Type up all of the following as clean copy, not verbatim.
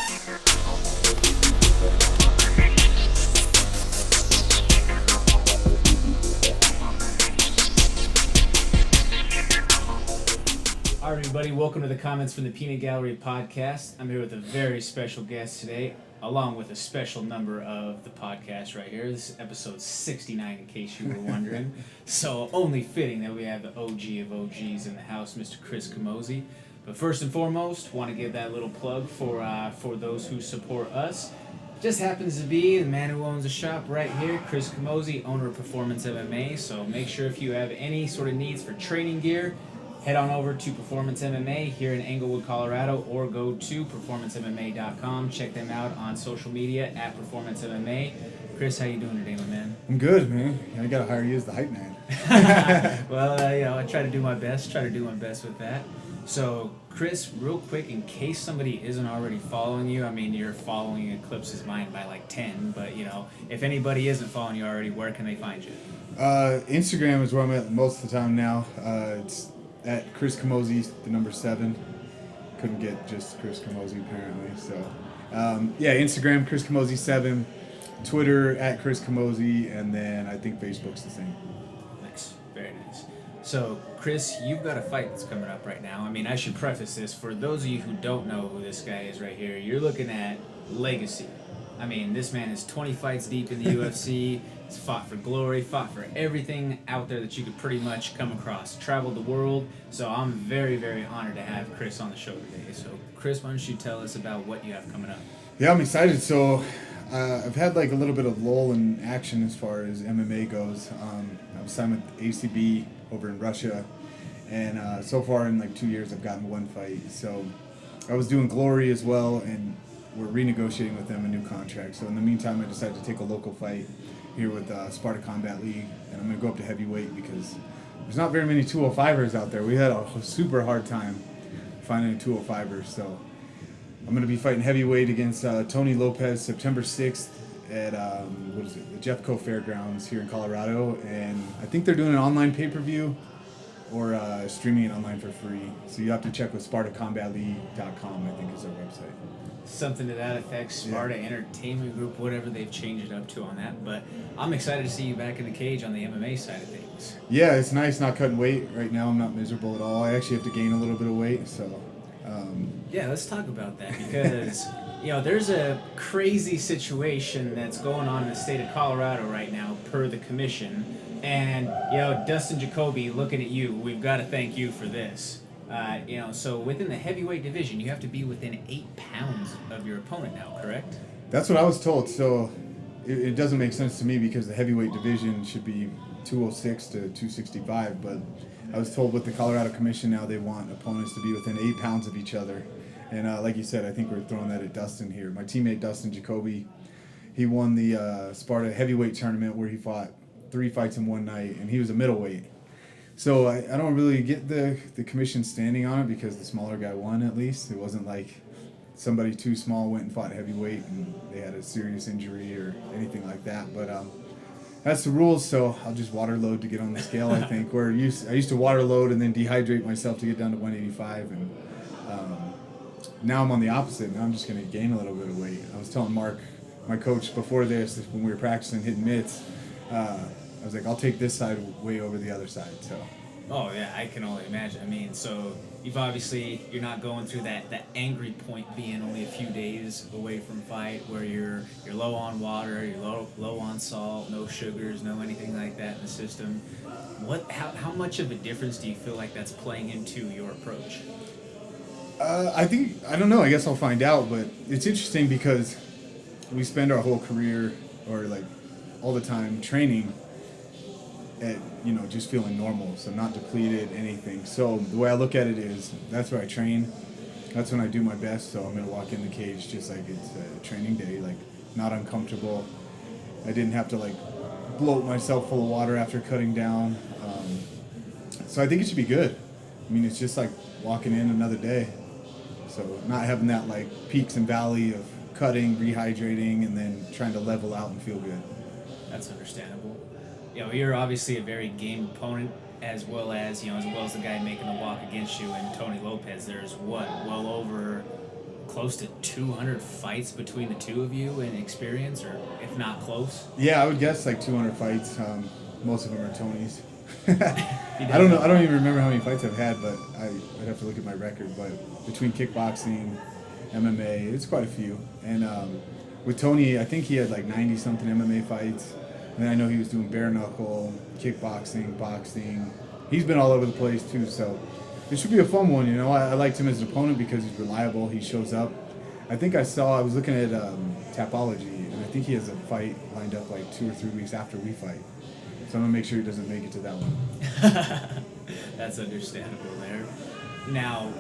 All right, everybody, welcome to the Comments from the Peanut Gallery podcast. I'm here with a very special guest today, along with a special number of the podcast right here. This is episode 69, in case you were wondering. So only fitting that we have the OG of OGs in the house, Mr. Chris Camozzi. But first and foremost, want to give that little plug for those who support us. Just happens to be the man who owns a shop right here, Chris Camozzi, owner of Performance MMA. So make sure if you have any sort of needs for training gear, head on over to Performance MMA here in Englewood, Colorado, or go to performancemma.com. Check them out on social media at Performance MMA. Chris, how you doing today, my man? I'm good, man. I gotta hire you as the hype man. Well, I try to do my best. With that. So, Chris, real quick, in case somebody isn't already following you, I mean, you're following Eclipse's mind by like 10, but, if anybody isn't following you already, where can they find you? Instagram is where I'm at most of the time now. It's at Chris Camozzi, the number 7. Couldn't get just Chris Camozzi apparently. So, Instagram, Chris Camozzi 7. Twitter, at Chris Camozzi. And then I think Facebook's the same. Nice. Very nice. So, Chris, you've got a fight that's coming up right now. I mean, I should preface this. For those of you who don't know who this guy is right here, you're looking at legacy. I mean, this man is 20 fights deep in the UFC. He's fought for Glory, fought for everything out there that you could pretty much come across. Traveled the world. So I'm very, very honored to have Chris on the show today. So, Chris, why don't you tell us about what you have coming up? Yeah, I'm excited. So, I've had like a little bit of lull in action as far as MMA goes. I was signed with ACB over in Russia. And so far in like 2 years, I've gotten one fight. So, I was doing Glory as well, and we're renegotiating with them a new contract. So in the meantime, I decided to take a local fight here with Sparta Combat League, and I'm going to go up to heavyweight because there's not very many 205ers out there. We had a super hard time finding a 205er, so I'm going to be fighting heavyweight against Tony Lopez September 6th at the Jeffco Fairgrounds here in Colorado, and I think they're doing an online pay-per-view or streaming it online for free. So you have to check with SpartaCombatLeague.com, I think is their website. Something to that effect, Sparta Entertainment Group, whatever they've changed it up to on that. But I'm excited to see you back in the cage on the MMA side of things. Yeah, it's nice not cutting weight. Right now I'm not miserable at all. I actually have to gain a little bit of weight, so... Yeah, let's talk about that because, there's a crazy situation that's going on in the state of Colorado right now per the commission. And, Dustin Jacoby, looking at you, we've got to thank you for this. So within the heavyweight division, you have to be within 8 pounds of your opponent now, correct? That's what I was told. So it doesn't make sense to me because the heavyweight division should be 206 to 265. But I was told with the Colorado Commission now they want opponents to be within 8 pounds of each other. And like you said, I think we're throwing that at Dustin here. My teammate Dustin Jacoby, he won the Sparta heavyweight tournament where he fought 3 fights in one night, and he was a middleweight. So I don't really get the commission standing on it because the smaller guy won at least. It wasn't like somebody too small went and fought heavyweight and they had a serious injury or anything like that. But that's the rules, so I'll just water load to get on the scale, I think. I used to water load and then dehydrate myself to get down to 185. And now I'm on the opposite. Now I'm just going to gain a little bit of weight. I was telling Mark, my coach, before this, when we were practicing hitting mitts, I was like, I'll take this side way over the other side. So. Oh yeah, I can only imagine. I mean, so you're not going through that angry point being only a few days away from fight where you're low on water, you're low on salt, no sugars, no anything like that in the system. How much of a difference do you feel like that's playing into your approach? I don't know. I guess I'll find out. But it's interesting because we spend our whole career or like all the time training at just feeling normal, so not depleted, anything. So the way I look at it is that's where I train, that's when I do my best. So I'm gonna walk in the cage just like it's a training day, like not uncomfortable. I didn't have to like bloat myself full of water after cutting down. So I think it should be good. I mean, it's just like walking in another day. So not having that like peaks and valley of cutting, rehydrating, and then trying to level out and feel good. That's understandable. You're obviously a very game opponent, as well as the guy making the walk against you, and Tony Lopez. There's well over close to 200 fights between the two of you in experience, or if not close? Yeah, I would guess like 200 fights. Most of them are Tony's. I don't know. I don't even remember how many fights I've had, but I'd have to look at my record. But between kickboxing, MMA, it's quite a few. And with Tony, I think he had like 90-something MMA fights. And then I know he was doing bare knuckle, kickboxing, boxing. He's been all over the place too, so it should be a fun one. You know, I liked him as an opponent because he's reliable. He shows up. I was looking at Tapology, and I think he has a fight lined up like 2 or 3 weeks after we fight. So I'm gonna make sure he doesn't make it to that one. That's understandable there. Now,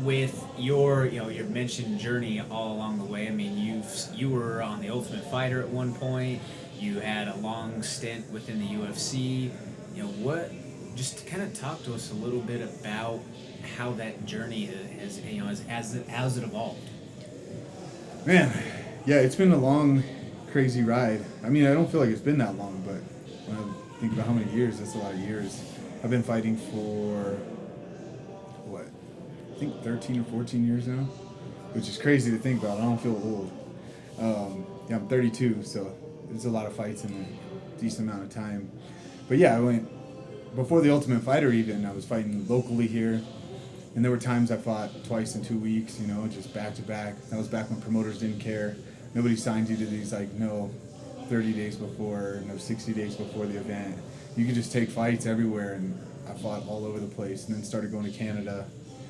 with your mentioned journey all along the way, I mean, you were on the Ultimate Fighter at one point. You had a long stint within the UFC. Just kind of talk to us a little bit about how that journey has it evolved. Man, yeah, it's been a long, crazy ride. I mean, I don't feel like it's been that long, but when I think about how many years, that's a lot of years. I've been fighting for, I think 13 or 14 years now, which is crazy to think about. I don't feel old. Yeah, I'm 32, so there's a lot of fights in a decent amount of time. But yeah, I went, before the Ultimate Fighter even, I was fighting locally here. And there were times I fought twice in 2 weeks, just back to back. That was back when promoters didn't care. Nobody signed you to these, 30 days before, no 60 days before the event. You could just take fights everywhere, and I fought all over the place. And then started going to Canada.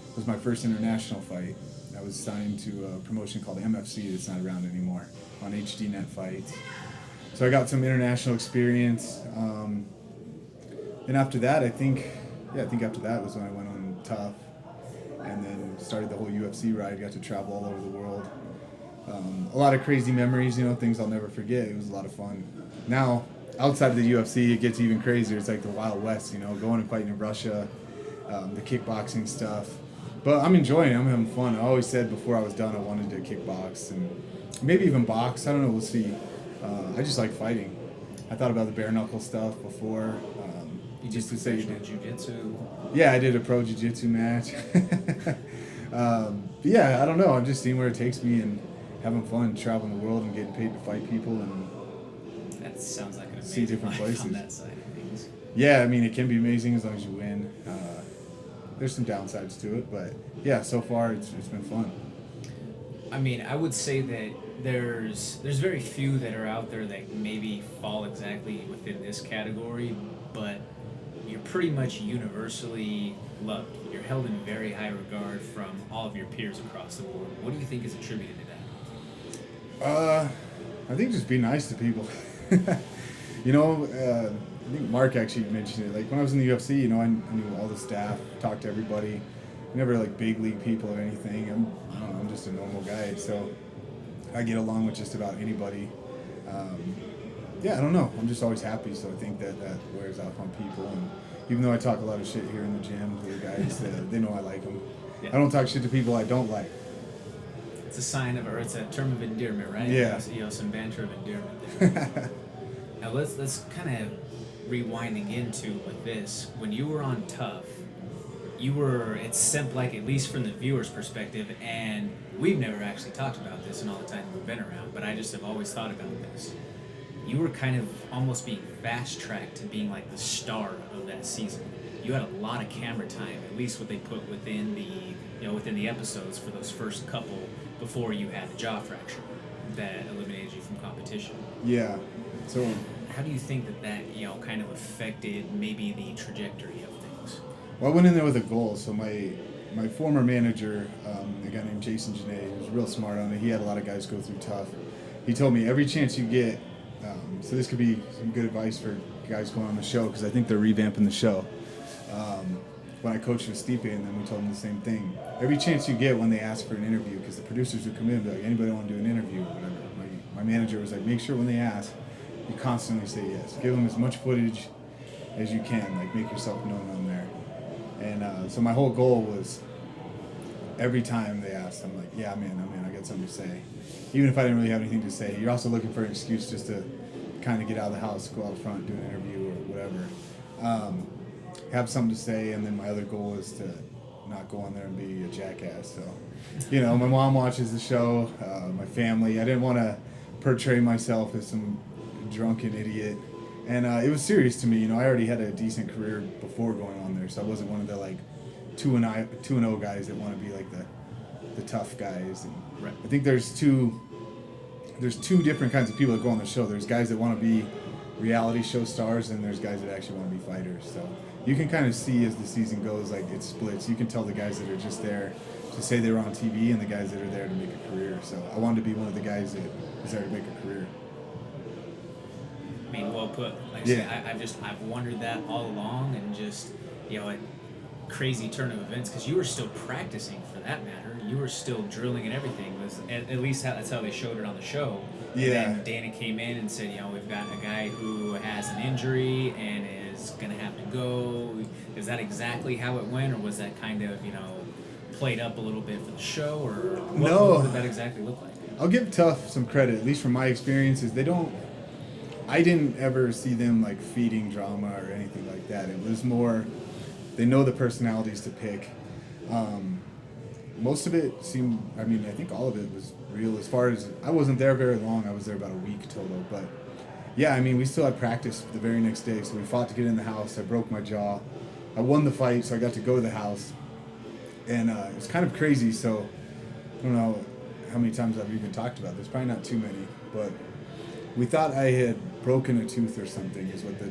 It was my first international fight. I was signed to a promotion called MFC that's not around anymore, on HDNet Fights. So I got some international experience. And after that, I think after that was when I went on Tough. And then started the whole UFC ride, got to travel all over the world. A lot of crazy memories, things I'll never forget. It was a lot of fun. Now, outside of the UFC, it gets even crazier. It's like the Wild West, going and fighting in Russia, the kickboxing stuff. But I'm enjoying it. I'm having fun. I always said before I was done I wanted to kickbox and maybe even box. I don't know. We'll see. I just like fighting. I thought about the bare knuckle stuff before. You just to say you did jiu-jitsu? Yeah, I did a pro jiu-jitsu match. But yeah, I don't know. I'm just seeing where it takes me and having fun, traveling the world and getting paid to fight people and that sounds like an amazing see different life places. On that side of things. Yeah, I mean, it can be amazing as long as you win. There's some downsides to it, but yeah, so far it's been fun. I mean, I would say that there's very few that are out there that maybe fall exactly within this category, but you're pretty much universally loved. You're held in very high regard from all of your peers across the board. What do you think is attributed to that? I think just be nice to people. I think Mark actually mentioned it. Like when I was in the UFC, I knew all the staff, talked to everybody. Never like big league people or anything. I'm just a normal guy, so I get along with just about anybody. Yeah, I don't know. I'm just always happy, so I think that wears off on people. And even though I talk a lot of shit here in the gym to the guys, they know I like them. Yeah. I don't talk shit to people I don't like. It's a sign of, or it's a term of endearment, right? Yeah. Some banter of endearment there. Now let's kind of rewind again to with this. When you were on Tough, it's simple, like at least from the viewer's perspective, and we've never actually talked about this in all the time we've been around, but I just have always thought about this. You were kind of almost being fast-tracked to being like the star of that season. You had a lot of camera time, at least what they put within the episodes for those first couple before you had the jaw fracture that eliminated you from competition. Yeah. So how do you think that kind of affected maybe the trajectory of things? Well, I went in there with a goal. So my former manager, a guy named Jason Janae, was real smart on it. He had a lot of guys go through Tough. He told me every chance you get, so this could be some good advice for guys going on the show, because I think they're revamping the show. When I coached with Stipe, and then we told them the same thing. Every chance you get when they ask for an interview, because the producers would come in and be like, anybody want to do an interview or whatever. My manager was like, make sure when they ask, you constantly say yes. Give them as much footage as you can, like make yourself known on there. And so my whole goal was, every time they asked, I'm like, yeah, I'm in, I got something to say. Even if I didn't really have anything to say, you're also looking for an excuse just to kind of get out of the house, go out front, do an interview or whatever. Have something to say, and then my other goal is to not go on there and be a jackass. So, you know, my mom watches the show, my family. I didn't want to portray myself as some drunken idiot. And it was serious to me. You know, I already had a decent career before going on there, so I wasn't one of the like 2-0 guys that want to be like the tough guys. And right. I think there's two different kinds of people that go on the show. There's guys that want to be reality show stars, and there's guys that actually want to be fighters. So you can kind of see as the season goes, like it splits. You can tell the guys that are just there to say they were on TV and the guys that are there to make a career. So I wanted to be one of the guys that is there to make a career. I mean, well put. Like Yeah. I say, I've wondered that all along, and just, you know, a crazy turn of events, because you were still practicing, for that matter. You were still drilling and everything. At least that's how they showed it on the show. Yeah. And then Dana came in and said, you know, we've got a guy who has an injury and is going to have to go. Is that exactly how it went, or was that kind of, you know, played up a little bit for the show, or what did that exactly look like? I'll give Tough some credit, at least from my experiences. I didn't ever see them like feeding drama or anything like that. It was more, they know the personalities to pick. Most of it seemed, I mean, I think all of it was real. As far as, I wasn't there very long. I was there about a week total. But yeah, I mean, we still had practice the very next day. So we fought to get in the house. I broke my jaw. I won the fight, so I got to go to the house. And it was kind of crazy. So I don't know how many times I've even talked about this. Probably not too many. But we thought I had broken a tooth or something, is what the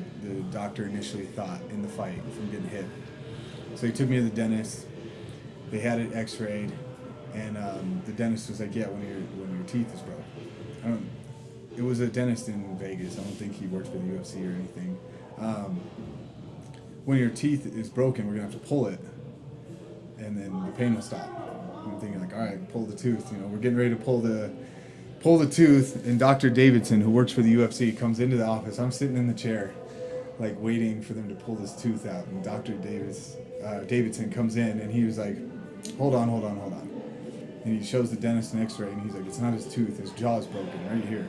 doctor initially thought in the fight from getting hit. So he took me to the dentist. They had it x-rayed, and the dentist was like, yeah, one of your teeth is broke. It was a dentist in Vegas. I don't think he worked for the UFC or anything. When your teeth is broken, we're going to have to pull it, and then the pain will stop. I'm thinking like, all right, pull the tooth. You know, we're getting ready to pull the tooth, and Dr. Davidson, who works for the UFC, comes into the office. I'm sitting in the chair, like waiting for them to pull this tooth out, and Dr. Davidson comes in, and he was like, hold on. And he shows the dentist an x-ray, and he's like, it's not his tooth, his jaw's broken right here.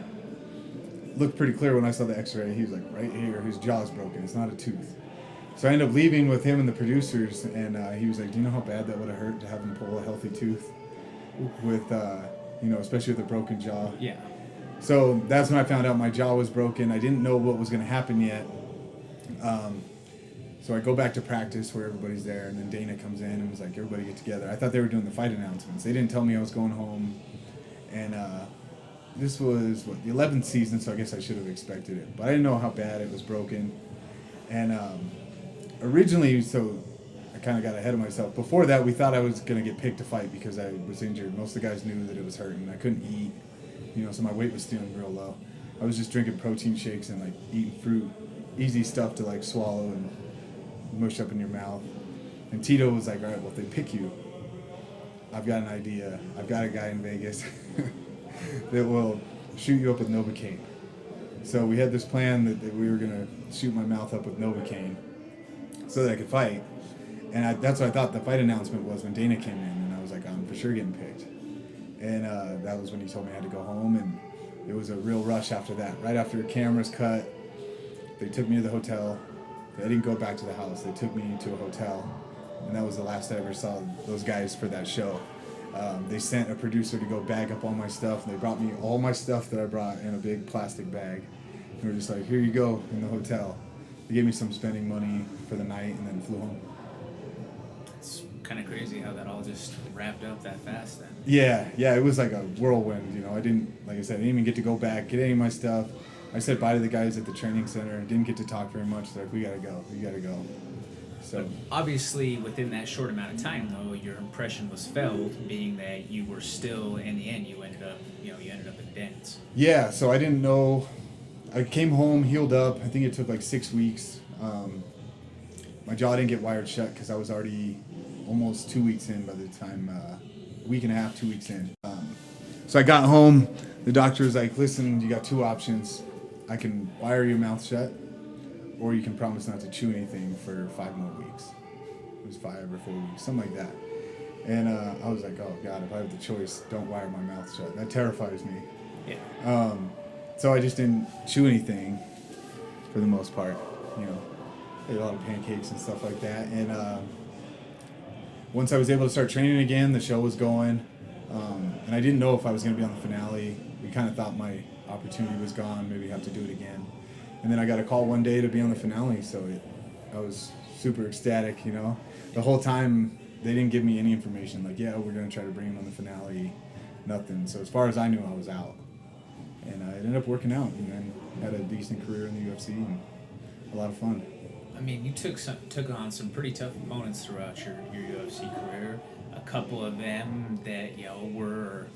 Looked pretty clear when I saw the x-ray. He was like, right here, his jaw's broken, it's not a tooth. So I ended up leaving with him and the producers, and he was like, do you know how bad that would have hurt to have him pull a healthy tooth with, you know, especially with a broken jaw? Yeah. So that's when I found out my jaw was broken. I didn't know what was going to happen yet. So I go back to practice where everybody's there, and then Dana comes in and was like, everybody get together. I thought they were doing the fight announcements. They didn't tell me I was going home. And this was, the 11th season, so I guess I should have expected it. But I didn't know how bad it was broken. And originally, so I kind of got ahead of myself. Before that, we thought I was going to get picked to fight because I was injured. Most of the guys knew that it was hurting. I couldn't eat, you know, so my weight was still real low. I was just drinking protein shakes and like eating fruit, easy stuff to like swallow and mush up in your mouth. And Tito was like, all right, well, if they pick you, I've got an idea. I've got a guy in Vegas that will shoot you up with Novocaine. So we had this plan that we were going to shoot my mouth up with Novocaine so that I could fight. And that's what I thought the fight announcement was when Dana came in. And I was like, I'm for sure getting picked. And that was when he told me I had to go home. And it was a real rush after that. Right after the cameras cut, they took me to the hotel. I didn't go back to the house. They took me to a hotel. And that was the last I ever saw those guys for that show. They sent a producer to go bag up all my stuff. And they brought me all my stuff that I brought in a big plastic bag. And we were just like, here you go, in the hotel. They gave me some spending money for the night and then flew home. It's kind of crazy how that all just wrapped up that fast then. Yeah, it was like a whirlwind, you know. I didn't even get to go back, get any of my stuff. I said bye to the guys at the training center. Didn't get to talk very much. They're like, we gotta go. So but obviously, within that short amount of time, though, your impression was felt, being that you were still, in the end, you ended up in dents. Yeah, so I didn't know. I came home, healed up. I think it took like 6 weeks. My jaw didn't get wired shut because I was already almost 2 weeks in by the time, a week and a half, 2 weeks in. So I got home. The doctor was like, listen, you got two options. I can wire your mouth shut, or you can promise not to chew anything for 5 more weeks. It was 5 or 4 weeks, something like that. And I was like, oh God, if I have the choice, don't wire my mouth shut. That terrifies me. Yeah. So I just didn't chew anything for the most part, you know. I ate a lot of pancakes and stuff like that. And once I was able to start training again, the show was going. And I didn't know if I was going to be on the finale. We kind of thought my opportunity was gone, maybe have to do it again. And then I got a call one day to be on the finale, so I was super ecstatic, you know. The whole time, they didn't give me any information, like, yeah, we're going to try to bring him on the finale, nothing. So as far as I knew, I was out. And it ended up working out, and then had a decent career in the UFC, and a lot of fun. I mean, you took on some pretty tough opponents throughout your UFC career. A couple of them that, you know, were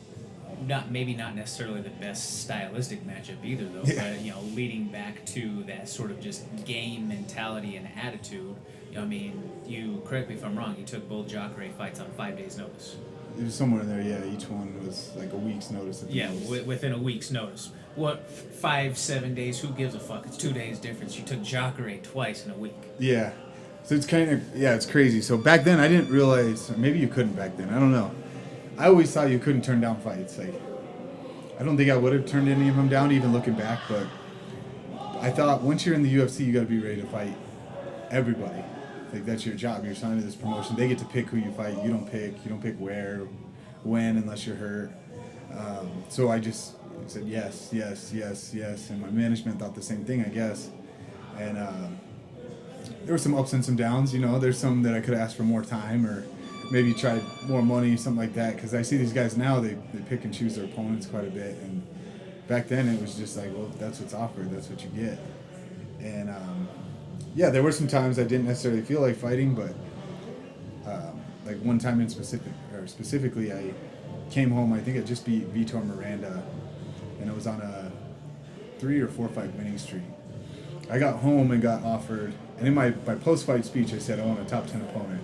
not necessarily the best stylistic matchup either, though. Yeah. But, you know, leading back to that sort of just game mentality and attitude. You know, I mean, you, correct me if I'm wrong, you took both Jacare fights on 5 days' notice. It was somewhere in there, yeah. Each one was like a week's notice. Yeah, within a week's notice. What, 5-7 days? Who gives a fuck? It's 2 days difference. You took Jacare twice in a week. Yeah. So it's kind of, yeah, it's crazy. So back then, I didn't realize, maybe you couldn't back then, I don't know. I always thought you couldn't turn down fights. Like, I don't think I would have turned any of them down, even looking back, but I thought once you're in the UFC, you got to be ready to fight everybody. Like, that's your job. You're signed to this promotion. They get to pick who you fight. You don't pick where, when, unless you're hurt. So I just said yes, yes, yes, yes, and my management thought the same thing, I guess. And there were some ups and some downs, you know. There's some that I could have asked for more time or maybe tried more money, something like that, because I see these guys now, they pick and choose their opponents quite a bit, and back then it was just like, well, that's what's offered, that's what you get. And yeah, there were some times I didn't necessarily feel like fighting, but like one time specifically, I came home, I think I just beat Vitor Miranda, and I was on a 3 or 4 fight winning streak. I got home and got offered, and in my post-fight speech I said I want a top 10 opponent.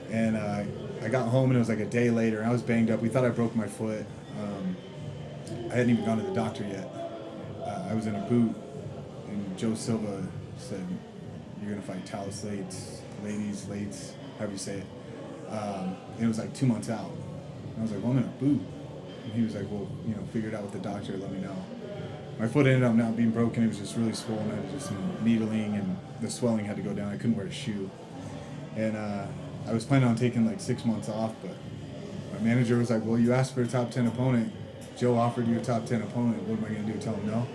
And I got home and it was like a day later. I was banged up. We thought I broke my foot. I hadn't even gone to the doctor yet. I was in a boot, and Joe Silva said, "You're gonna fight Talis Lates, however you say it." And it was like 2 months out. And I was like, "Well, I'm in a boot." And he was like, "Well, you know, figure it out with the doctor. Let me know." My foot ended up not being broken. It was just really swollen. I had just some needling, and the swelling had to go down. I couldn't wear a shoe. And I was planning on taking like 6 months off, but my manager was like, "Well, you asked for a top 10 opponent. Joe offered you a top 10 opponent. What am I going to do? Tell him no?"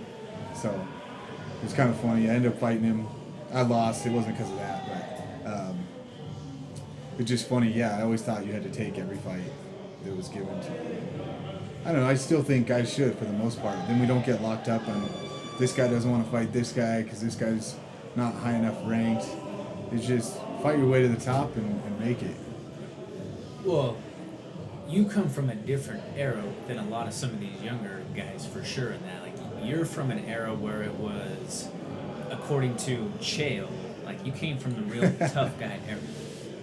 So it was kind of funny. I ended up fighting him. I lost. It wasn't because of that, but it's just funny. Yeah, I always thought you had to take every fight that was given to you. I don't know. I still think guys should for the most part. Then we don't get locked up on this guy doesn't want to fight this guy because this guy's not high enough ranked. It's just fight your way to the top and make it. Well, you come from a different era than a lot of some of these younger guys, for sure, in that. Like, you're from an era where it was, according to Chael, like, you came from the real tough guy era.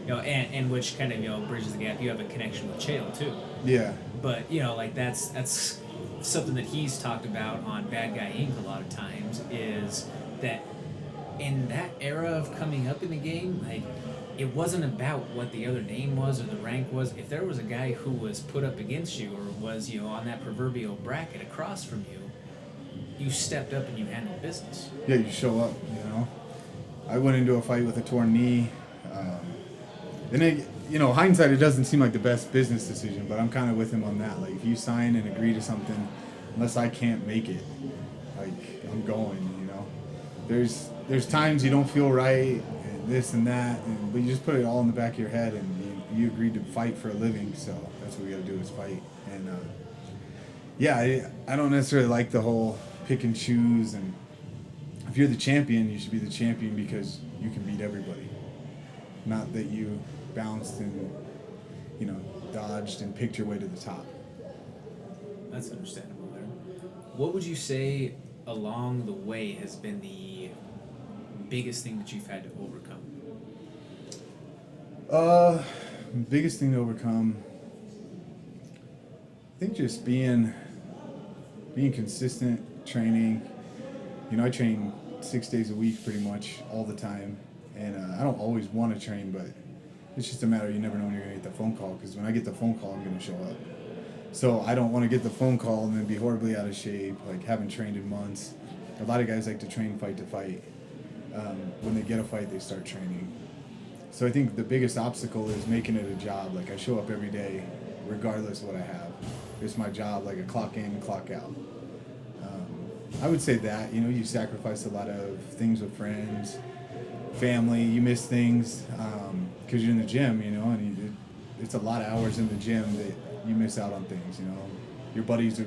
You know, and which kind of, you know, bridges the gap. You have a connection with Chael, too. Yeah. But, you know, like, that's something that he's talked about on Bad Guy Inc. a lot of times, is that in that era of coming up in the game, like, it wasn't about what the other name was or the rank was. If there was a guy who was put up against you or was, you know, on that proverbial bracket across from you, you stepped up and you handled business. Yeah, you show up, you know. I went into a fight with a torn knee. And it, you know, hindsight, it doesn't seem like the best business decision, but I'm kind of with him on that. Like, if you sign and agree to something, unless I can't make it, like, I'm going, you know. There's times you don't feel right, and this and that, but you just put it all in the back of your head, and you agreed to fight for a living, so that's what we got to do is fight. And yeah, I don't necessarily like the whole pick and choose, and if you're the champion, you should be the champion because you can beat everybody. Not that you bounced and, you know, dodged and picked your way to the top. That's understandable there. What would you say along the way has been the biggest thing that you've had to overcome? Biggest thing to overcome, I think just being consistent, training. You know, I train 6 days a week pretty much all the time. And I don't always want to train, but it's just a matter of you never know when you're going to get the phone call, because when I get the phone call, I'm going to show up. So I don't want to get the phone call and then be horribly out of shape, like haven't trained in months. A lot of guys like to train fight to fight. When they get a fight, they start training. So I think the biggest obstacle is making it a job. Like I show up every day, regardless of what I have. It's my job, like a clock in, clock out. I would say that, you know, you sacrifice a lot of things with friends, family, you miss things because you're in the gym, you know, and it's a lot of hours in the gym that you miss out on things, you know. Your buddies are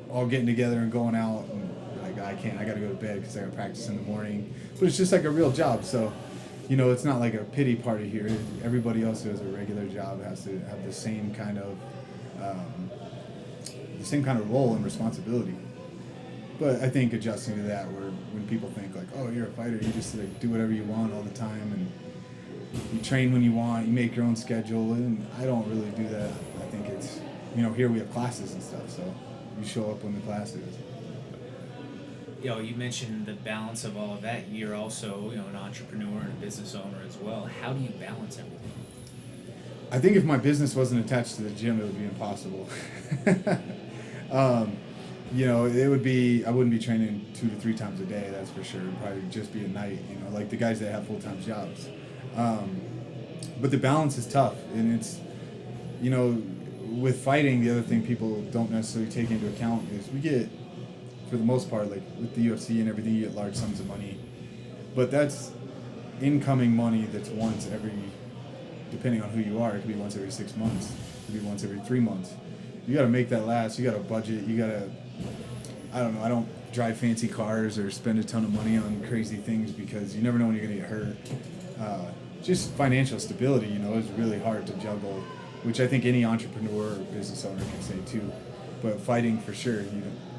all getting together and going out, and like, I got to go to bed because I got to practice in the morning. But it's just like a real job, so, you know, it's not like a pity party here. Everybody else who has a regular job has to have the same kind of role and responsibility. But I think adjusting to that, where when people think like, oh, you're a fighter, you just like do whatever you want all the time, and you train when you want, you make your own schedule, and I don't really do that. I think it's, you know, here we have classes and stuff, so you show up when the class is. You know, you mentioned the balance of all of that. You're also, you know, an entrepreneur and a business owner as well. How do you balance everything? I think if my business wasn't attached to the gym, it would be impossible. You know, I wouldn't be training 2 to 3 times a day, that's for sure. It'd probably just be at night, you know, like the guys that have full-time jobs. But the balance is tough, and it's, you know, with fighting, the other thing people don't necessarily take into account is we get, for the most part, like with the UFC and everything, you get large sums of money. But that's incoming money that's once every, depending on who you are, it could be once every 6 months, it could be once every 3 months. You got to make that last. You got to budget. You got to, I don't know, I don't drive fancy cars or spend a ton of money on crazy things because you never know when you're going to get hurt. Just financial stability, you know, is really hard to juggle, which I think any entrepreneur or business owner can say too. But fighting, for sure,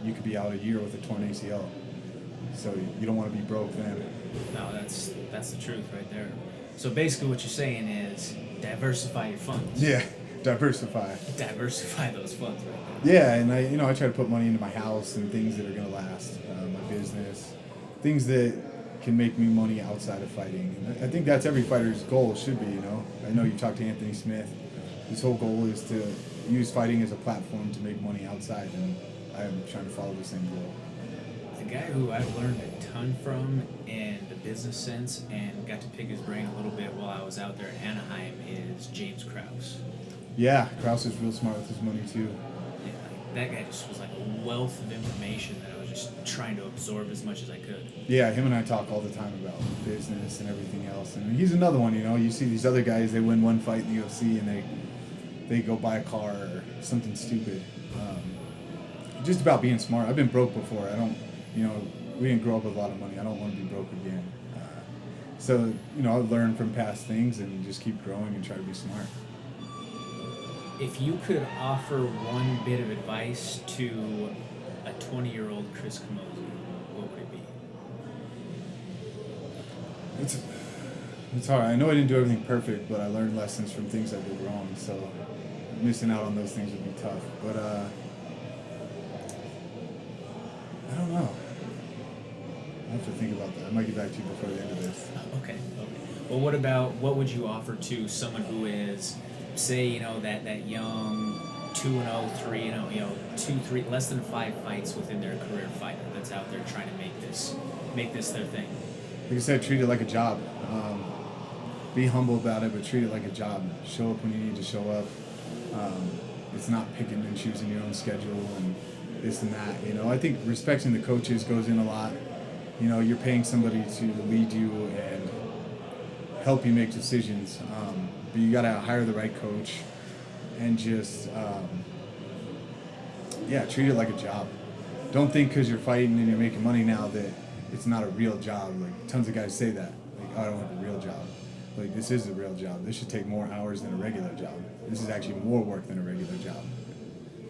you could be out a year with a torn ACL. So you don't want to be broke then. No, that's the truth right there. So basically what you're saying is diversify your funds. Yeah. Diversify those funds right there. Yeah, and I try to put money into my house and things that are going to last, my business, things that can make me money outside of fighting. And I think that's every fighter's goal should be, you know. I know you talked to Anthony Smith. His whole goal is to use fighting as a platform to make money outside, and I'm trying to follow the same goal. The guy who I've learned a ton from in the business sense and got to pick his brain a little bit while I was out there in Anaheim is James Krause. Yeah, Krause is real smart with his money too. Yeah, that guy just was like a wealth of information that I was just trying to absorb as much as I could. Yeah, him and I talk all the time about business and everything else. And he's another one, you know. You see these other guys, they win one fight in the UFC and they go buy a car or something stupid. Just about being smart. I've been broke before. We didn't grow up with a lot of money. I don't want to be broke again. So, you know, I've learned from past things and just keep growing and try to be smart. If you could offer one bit of advice to a 20-year-old Chris Camozzi, what would it be? It's hard. I know I didn't do everything perfect, but I learned lessons from things I did wrong. So missing out on those things would be tough. But I don't know. I have to think about that. I might get back to you before the end of this. Okay. Well, what would you offer to someone who is, say, you know, that young 2-0, 3-0, 2-3, less than 5 fights within their career fighter that's out there trying to make this their thing? Like I said, treat it like a job. Be humble about it, but treat it like a job. Show up when you need to show up. It's not picking and choosing your own schedule and this and that. You know, I think respecting the coaches goes in a lot. You know, you're paying somebody to lead you and help you make decisions. But you got to hire the right coach and just, treat it like a job. Don't think because you're fighting and you're making money now that it's not a real job. Like, tons of guys say that. Like, oh, I don't have a real job. Like, this is a real job. This should take more hours than a regular job. This is actually more work than a regular job.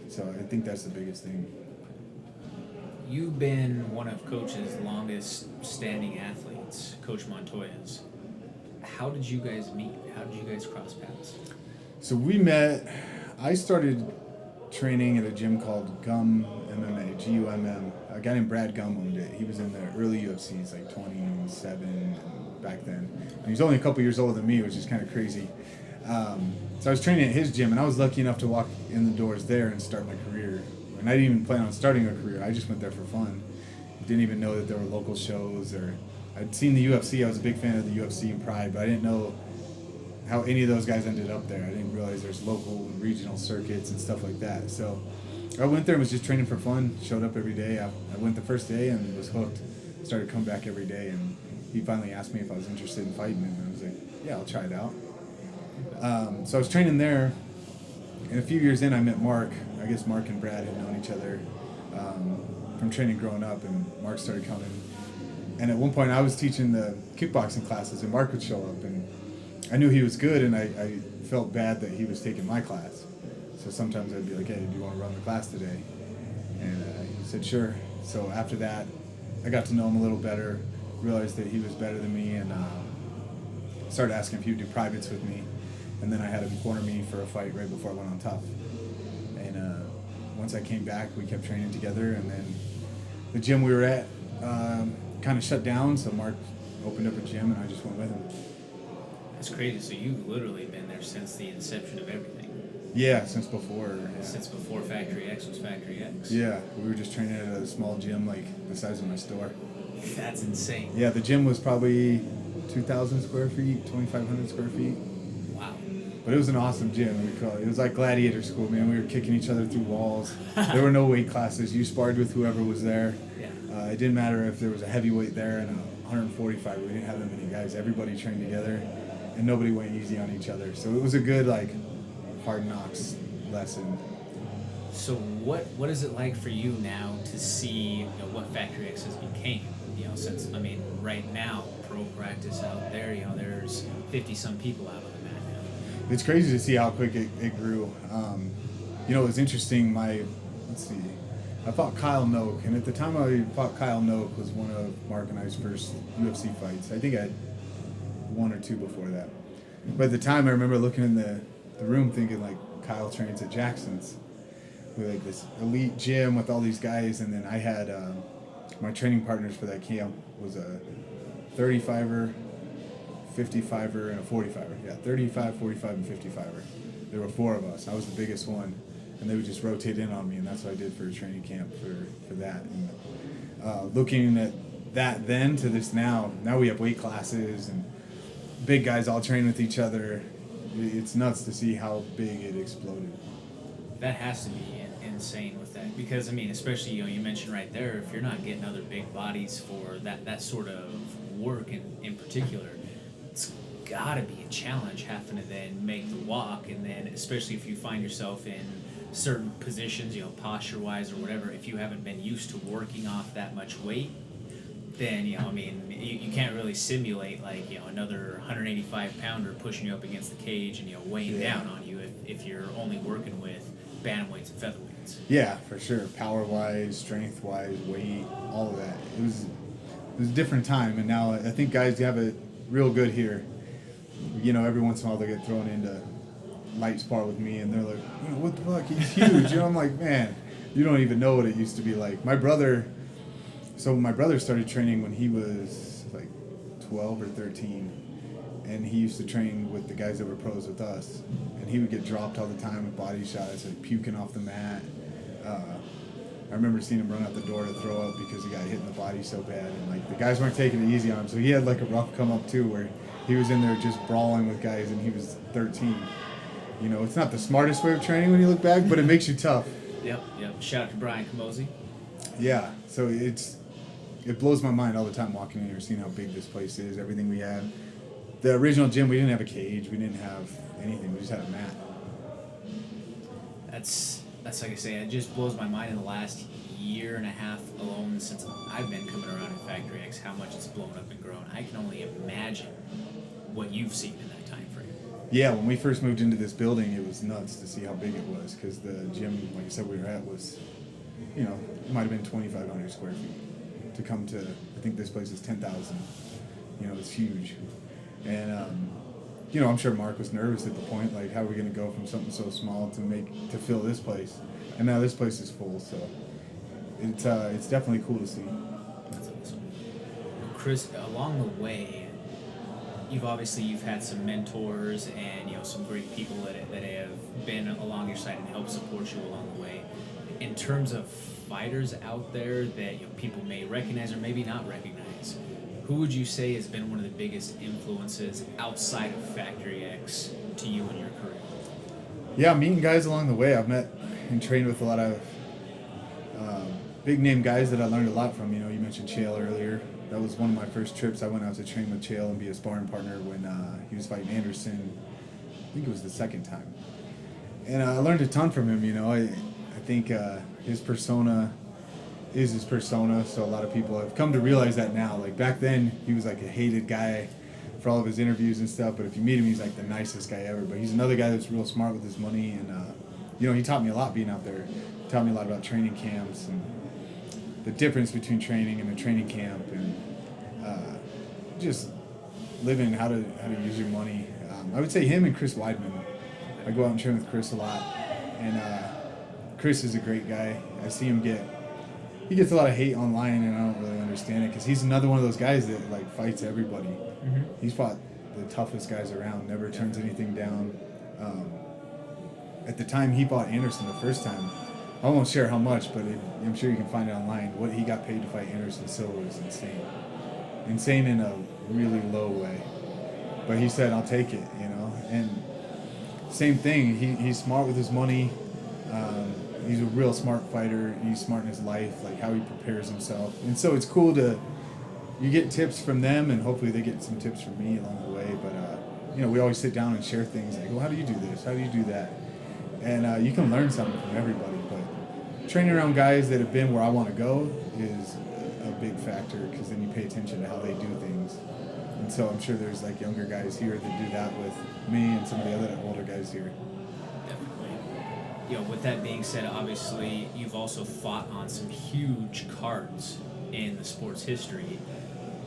So I think that's the biggest thing. You've been one of Coach's longest standing athletes, Coach Montoya's. How did you guys meet? How did you guys cross paths? So we met, I started training at a gym called GUM MMA, G-U-M-M. A guy named Brad Gum owned it. He was in the early UFCs, like 27 back then. And he was only a couple years older than me, which is kind of crazy. So I was training at his gym, and I was lucky enough to walk in the doors there and start my career. And I didn't even plan on starting a career. I just went there for fun. Didn't even know that there were local shows, or I'd seen the UFC. I was a big fan of the UFC and Pride, but I didn't know how any of those guys ended up there. I didn't realize there's local and regional circuits and stuff like that. So I went there and was just training for fun, showed up every day. I went the first day and was hooked. Started coming back every day, and he finally asked me if I was interested in fighting, and I was like, yeah, I'll try it out. So I was training there, and a few years in I met Mark. I guess Mark and Brad had known each other from training growing up, and Mark started coming. And at one point I was teaching the kickboxing classes, and Mark would show up, and I knew he was good, and I felt bad that he was taking my class. So sometimes I'd be like, hey, do you want to run the class today? And he said, sure. So after that, I got to know him a little better, realized that he was better than me, and started asking if he would do privates with me. And then I had him corner me for a fight right before I went on tough. And once I came back, we kept training together, and then the gym we were at kind of shut down, so Mark opened up a gym, and I just went with him. That's crazy. So you've literally been there since the inception of everything. Yeah, since before. Yeah. Since before Factory X was Factory X. Yeah, we were just training at a small gym like the size of my store. That's insane. Yeah, the gym was probably 2,000 square feet, 2,500 square feet. Wow. But it was an awesome gym. It was like gladiator school, man. We were kicking each other through walls. There were no weight classes. You sparred with whoever was there. Yeah. It didn't matter if there was a heavyweight there and a 145. We didn't have that many guys. Everybody trained together, and nobody went easy on each other. So it was a good, like, hard knocks lesson. So what is it like for you now to see what Factory X has became? Since right now pro practice out there, there's 50-some people out on the mat now. It's crazy to see how quick it grew. It was interesting. I fought Kyle Noak, and at the time I fought Kyle Noak was one of Mark and I's first UFC fights. I think I had one or two before that. But at the time, I remember looking in the room thinking, like, Kyle trains at Jackson's. We had, like, this elite gym with all these guys, and then I had my training partners for that camp was a 35er, 55er, and a 45er. Yeah, 35, 45, and 55er. There were four of us. I was the biggest one, and they would just rotate in on me, and that's what I did for a training camp for that. And looking at that then to this now we have weight classes and big guys all train with each other. It's nuts to see how big it exploded. That has to be insane with that, because especially you mentioned right there, if you're not getting other big bodies for that sort of work in particular, it's gotta be a challenge having to then make the walk, and then especially if you find yourself in certain positions, posture wise or whatever, if you haven't been used to working off that much weight, then you can't really simulate another 185 pounder pushing you up against the cage and weighing down on you if you're only working with bantamweights and featherweights. Yeah, for sure. Power wise, strength wise, weight, all of that. It was a different time, and now I think guys have it real good here. Every once in a while they get thrown into light spar with me, and they're like, what the fuck? He's huge. I'm like, man, you don't even know what it used to be like. My brother started training when he was like 12 or 13, and he used to train with the guys that were pros with us, and he would get dropped all the time with body shots, like puking off the mat. I remember seeing him run out the door to throw up because he got hit in the body so bad, and like the guys weren't taking it easy on him, so he had like a rough come up too, where he was in there just brawling with guys, and he was 13. It's not the smartest way of training when you look back, but it makes you tough. Yep. Shout out to Brian Camozzi. Yeah, so it blows my mind all the time walking in here, seeing how big this place is, everything we had. The original gym, we didn't have a cage, we didn't have anything, we just had a mat. That's like I say, it just blows my mind in the last year and a half alone since I've been coming around in Factory X, how much it's blown up and grown. I can only imagine what you've seen in that time frame. Yeah, when we first moved into this building, it was nuts to see how big it was, because the gym, like I said, we were at was, it might have been 2,500 square feet. To come to, I think this place is 10,000. It's huge. And, I'm sure Mark was nervous at the point, like, how are we going to go from something so small to fill this place? And now this place is full, so it's definitely cool to see. That's awesome. Chris, along the way, you've had some mentors and some great people that have been along your side and helped support you along the way. In terms of fighters out there that people may recognize or maybe not recognize, who would you say has been one of the biggest influences outside of Factory X to you in your career? Yeah, meeting guys along the way. I've met and trained with a lot of big name guys that I learned a lot from. You mentioned Chael earlier. That was one of my first trips. I went out to train with Chael and be a sparring partner when he was fighting Anderson. I think it was the second time. And I learned a ton from him. I think his persona is his persona, so a lot of people have come to realize that now. Like back then, he was like a hated guy for all of his interviews and stuff, but if you meet him, he's like the nicest guy ever. But he's another guy that's real smart with his money, and he taught me a lot being out there. He taught me a lot about training camps and the difference between training and a training camp, and just living how to use your money. I would say him and Chris Weidman. I go out and train with Chris a lot, and Chris is a great guy. I see him he gets a lot of hate online, and I don't really understand it because he's another one of those guys that like fights everybody. Mm-hmm. He's fought the toughest guys around, never turns anything down. At the time he fought Anderson the first time, I won't share how much, but I'm sure you can find it online. What he got paid to fight Anderson Silva was insane. Insane in a really low way. But he said, I'll take it, And same thing, he's smart with his money. He's a real smart fighter. He's smart in his life, like how he prepares himself. And so it's cool you get tips from them, and hopefully they get some tips from me along the way. But, we always sit down and share things like, well, how do you do this? How do you do that? And you can learn something from everybody. But training around guys that have been where I want to go is a big factor, because then you pay attention to how they do things. And so I'm sure there's like younger guys here that do that with me and some of the other older guys here. Definitely. With that being said, obviously you've also fought on some huge cards in the sport's history.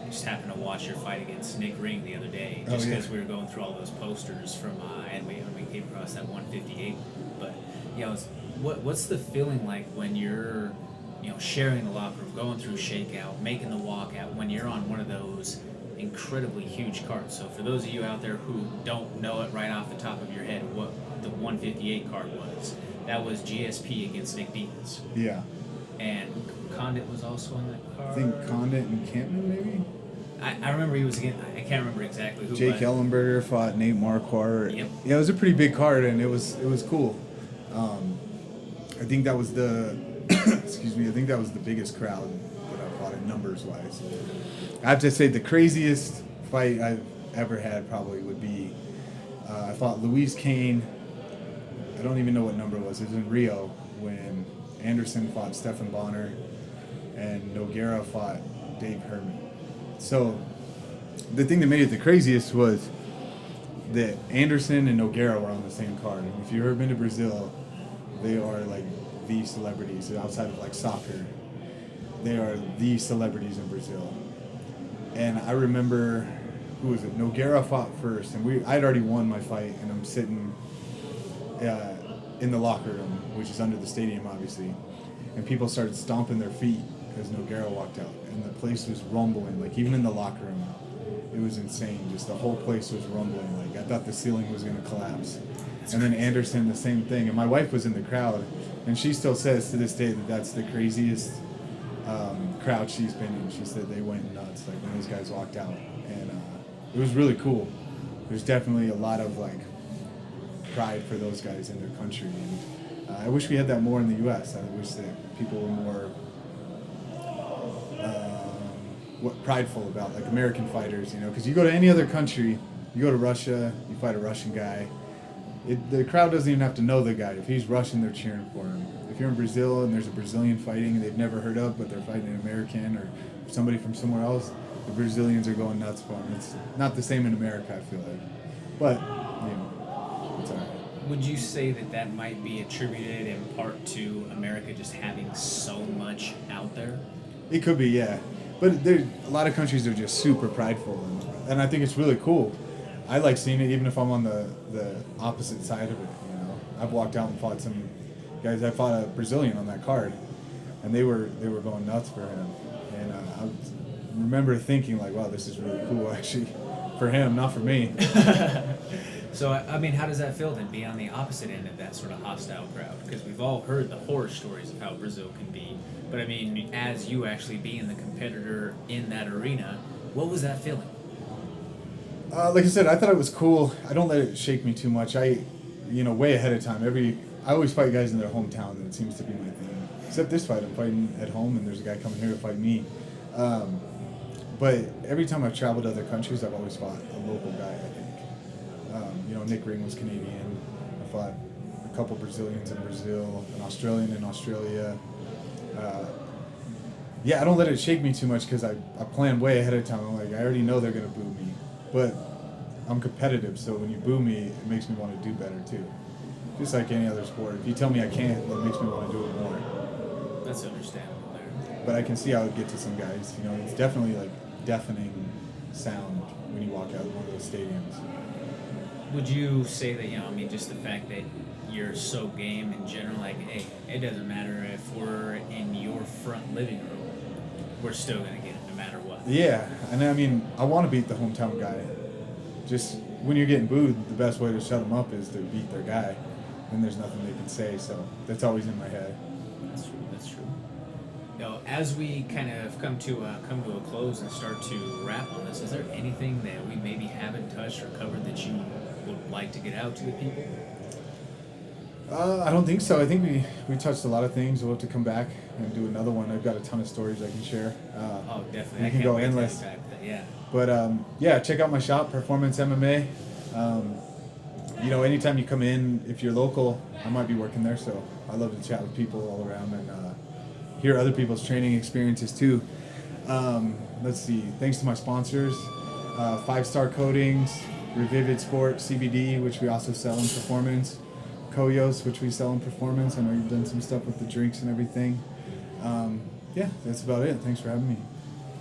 I just happened to watch your fight against Nick Ring the other day, just because we were going through all those posters from and we came across that 158. But what's the feeling like when you're sharing the locker room, going through shakeout, making the walkout, when you're on one of those incredibly huge cards? So for those of you out there who don't know it right off the top of your head, what the 158 card was, that was GSP against Nick Diaz. Yeah. And Condit was also on that card. I think Condit and Campman, maybe? I remember he was against, I can't remember exactly who. Jake Ellenberger fought Nate Marquardt. Yep. Yeah, it was a pretty big card, and it was cool. I think that was the I think that was the biggest crowd that I fought in numbers wise. I have to say the craziest fight I've ever had probably would be I fought Louise Kane. I don't even know what number it was. It was in Rio when Anderson fought Stephan Bonner and Nogueira fought Dave Herman. So the thing that made it the craziest was that Anderson and Nogueira were on the same card. And if you've ever been to Brazil, they are like the celebrities outside of like soccer. They are the celebrities in Brazil. And I remember, who was it? Nogueira fought first, and I'd already won my fight, and I'm sitting in the locker room, which is under the stadium, obviously, and people started stomping their feet as Nogueira walked out, and the place was rumbling, like even in the locker room, it was insane. Just the whole place was rumbling. Like I thought the ceiling was going to collapse. And then Anderson, the same thing. And my wife was in the crowd, and she still says to this day that that's the craziest crowd she's been in. She said they went nuts, like when those guys walked out, and it was really cool. There's definitely a lot of like pride for those guys in their country, and I wish we had that more in the U.S. I wish that people were more prideful about like American fighters, because you go to any other country, you go to Russia, you fight a Russian guy, the crowd doesn't even have to know the guy. If he's Russian, they're cheering for him. If you're in Brazil and there's a Brazilian fighting they've never heard of, but they're fighting an American or somebody from somewhere else, the Brazilians are going nuts for him. It's not the same in America, I feel like. But, it's all right. Would you say that might be attributed in part to America just having so much out there? It could be, yeah. But a lot of countries are just super prideful, and I think it's really cool. I like seeing it, even if I'm on the opposite side of it. I've walked out and fought some guys. I fought a Brazilian on that card, and they were going nuts for him. And I remember thinking like, wow, this is really cool actually, for him, not for me. So I mean, how does that feel then, being on the opposite end of that sort of hostile crowd? Because we've all heard the horror stories of how Brazil can be. But I mean, as you actually being the competitor in that arena, What was that feeling? Like I said, I thought it was cool. I don't let it shake me too much. Way ahead of time. I always fight guys in their hometown, and it seems to be my thing. Except this fight, I'm fighting at home, and there's a guy coming here to fight me. But every time I've traveled to other countries, I've always fought a local guy, I think. Nick Ring was Canadian. I fought a couple Brazilians in Brazil, an Australian in Australia. I don't let it shake me too much because I plan way ahead of time. I'm like, I already know they're going to boo me. But I'm competitive, so when you boo me, it makes me want to do better too. Just like any other sport. If you tell me I can't, that makes me want to do it more. That's understandable there. But I can see how it get to some guys. It's definitely like deafening sound when you walk out of one of those stadiums. Would you say that, just the fact that you're so game in general, like, hey, it doesn't matter if we're in your front living room, we're still going to get it no matter what. Yeah, and I want to beat the hometown guy. Just when you're getting booed, the best way to shut them up is to beat their guy. Then there's nothing they can say, so that's always in my head. That's true. As we kind of come to a close and start to wrap on this, is there anything that we maybe haven't touched or covered that you would like to get out to the people? I don't think so. I think we touched a lot of things. We'll have to come back and do another one. I've got a ton of stories I can share. Definitely. We can go endless. But check out my shop, Performance MMA. Anytime you come in, if you're local, I might be working there. So I love to chat with people all around and hear other people's training experiences too. Let's see. Thanks to my sponsors, 5-Star Coatings, Revivid Sport, CBD, which we also sell in Performance. Koyos, which we sell in Performance. I know you've done some stuff with the drinks and everything. That's about it. Thanks for having me.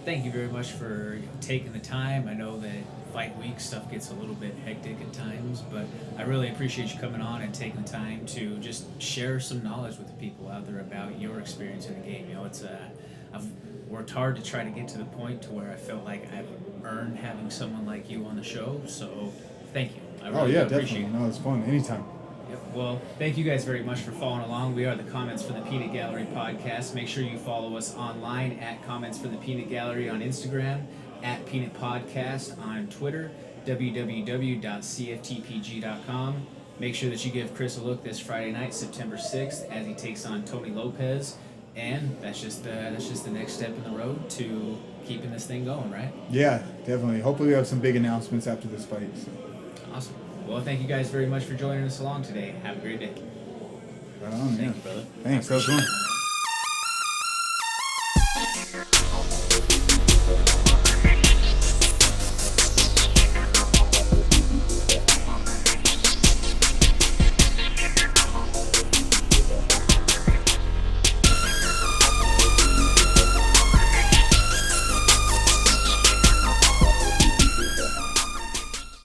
Thank you very much for taking the time. I know that fight week stuff gets a little bit hectic at times, but I really appreciate you coming on and taking the time to just share some knowledge with the people out there about your experience in the game. I've worked hard to try to get to the point to where I felt like I've earned having someone like you on the show. So thank you. I really appreciate it. No, it's fun. Anytime. Well, thank you guys very much for following along. We are the Comments for the Peanut Gallery podcast. Make sure you follow us online at Comments for the Peanut Gallery on Instagram, at Peanut Podcast on Twitter, www.cftpg.com. Make sure that you give Chris a look this Friday night, September 6th, as he takes on Tony Lopez. And that's just the next step in the road to keeping this thing going, right? Yeah, definitely. Hopefully we have some big announcements after this fight. So. Awesome. Well, thank you guys very much for joining us along today. Have a great day. Right on, Thank you, brother. Thanks. That was fun.